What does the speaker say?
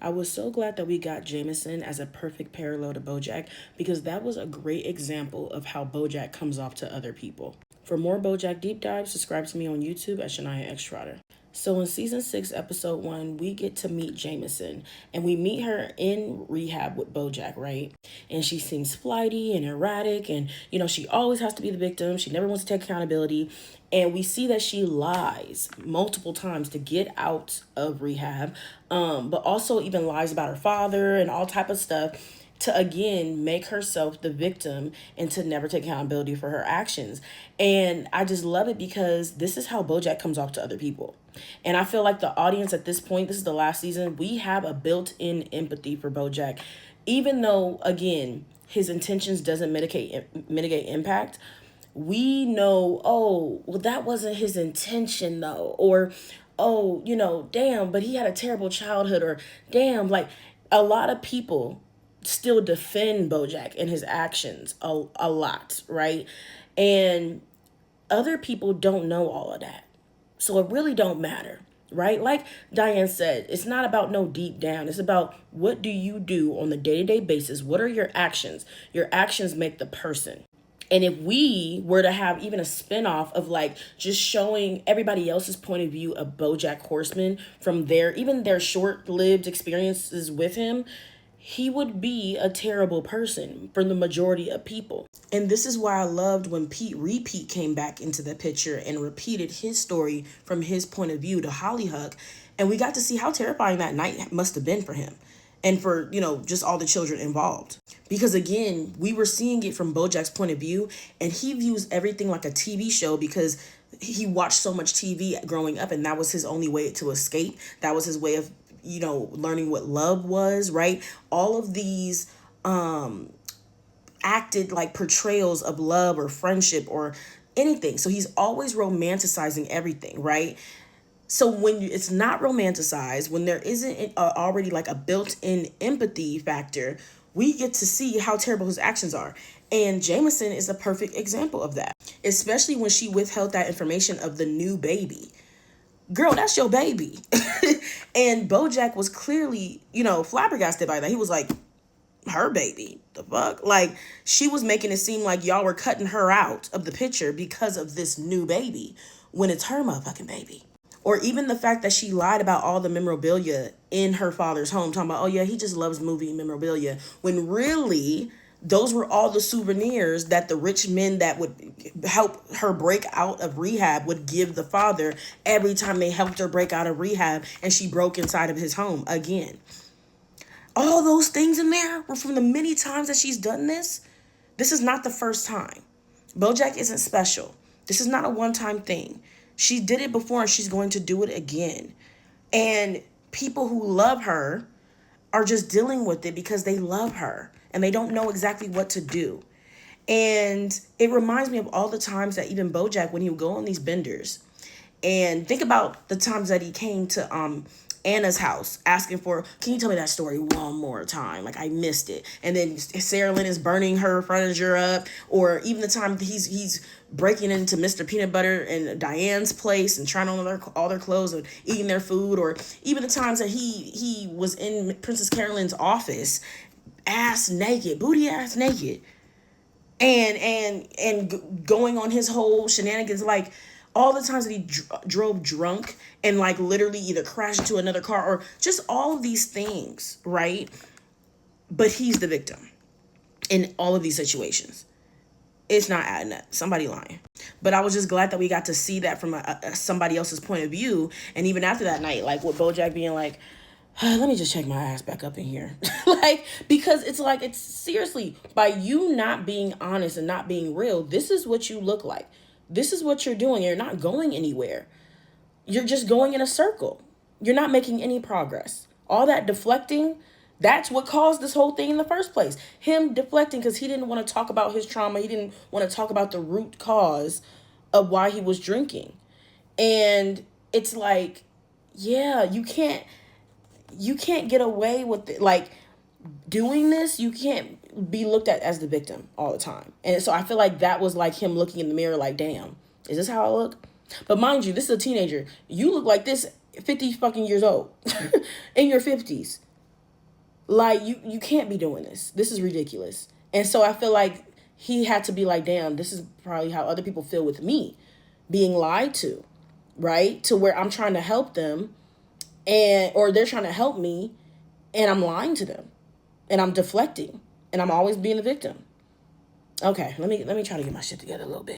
I was so glad that we got Jameson as a perfect parallel to Bojack because that was a great example of how Bojack comes off to other people. For more Bojack deep dives, subscribe to me on YouTube at Shania X Trotter. So in season 6, episode 1, we get to meet Jameson, and we meet her in rehab with Bojack, right? And she seems flighty and erratic, and she always has to be the victim. She never wants to take accountability, and we see that she lies multiple times to get out of rehab, but also even lies about her father and all type of stuff to again make herself the victim and to never take accountability for her actions. And I just love it because this is how Bojack comes off to other people. And I feel like the audience at this point, this is the last season, we have a built-in empathy for Bojack. Even though, again, his intentions doesn't mitigate impact, we know, oh, well, that wasn't his intention though. Or, oh, damn, but he had a terrible childhood. Or, damn, like a lot of people still defend Bojack and his actions a lot, right? And other people don't know all of that. So it really don't matter, right? Like Diane said, it's not about no deep down. It's about what do you do on the day-to-day basis? What are your actions? Your actions make the person. And if we were to have even a spinoff of like just showing everybody else's point of view of Bojack Horseman from even their short-lived experiences with him, he would be a terrible person for the majority of people. And this is why I loved when Pete Repeat came back into the picture and repeated his story from his point of view to Hollyhock. And we got to see how terrifying that night must have been for him and for, just all the children involved. Because again, we were seeing it from Bojack's point of view, and he views everything like a TV show because he watched so much TV growing up, and that was his only way to escape. That was his way of learning what love was, right? All of these acted like portrayals of love or friendship or anything. So he's always romanticizing everything, right? So when it's not romanticized, when there isn't already like a built-in empathy factor, we get to see how terrible his actions are. And Jameson is a perfect example of that, especially when she withheld that information of the new baby. Girl, that's your baby. And Bojack was clearly, flabbergasted by that. He was like, her baby, the fuck? Like, she was making it seem like y'all were cutting her out of the picture because of this new baby when it's her motherfucking baby. Or even the fact that she lied about all the memorabilia in her father's home, talking about, oh yeah, he just loves movie memorabilia, when really those were all the souvenirs that the rich men that would help her break out of rehab would give the father every time they helped her break out of rehab and she broke inside of his home again. All those things in there were from the many times that she's done this. This is not the first time. Bojack isn't special. This is not a one-time thing. She did it before and she's going to do it again. And people who love her are just dealing with it because they love her and they don't know exactly what to do. And it reminds me of all the times that even Bojack, when he would go on these benders, and think about the times that he came to Anna's house asking for, can you tell me that story one more time? Like, I missed it. And then Sarah Lynn is burning her furniture up. Or even the time he's breaking into Mr. Peanut Butter and Diane's place and trying on all their clothes and eating their food. Or even the times that he was in Princess Carolyn's office, booty ass naked. And going on his whole shenanigans, like all the times that he drove drunk and like literally either crashed into another car or just all of these things, right? But he's the victim in all of these situations. It's not adding up. Somebody lying. But I was just glad that we got to see that from somebody else's point of view. And even after that night, like with Bojack being like, let me just check my ass back up in here. Because it's seriously, by you not being honest and not being real, this is what you look like. This is what you're doing. You're not going anywhere. You're just going in a circle. You're not making any progress. All that deflecting, that's what caused this whole thing in the first place. Him deflecting because he didn't want to talk about his trauma. He didn't want to talk about the root cause of why he was drinking. And it's like, yeah, you can't get away with it. Like, doing this, you can't be looked at as the victim all the time. And so I feel like that was like him looking in the mirror like, damn, is this how I look? But mind you, this is a teenager. You look like this 50 fucking years old in your 50s. Like, you can't be doing this. This is ridiculous. And so I feel like he had to be like, damn, this is probably how other people feel with me, being lied to, right? To where I'm trying to help them, and or they're trying to help me, and I'm lying to them, and I'm deflecting, and I'm always being the victim. Okay, let me try to get my shit together a little bit.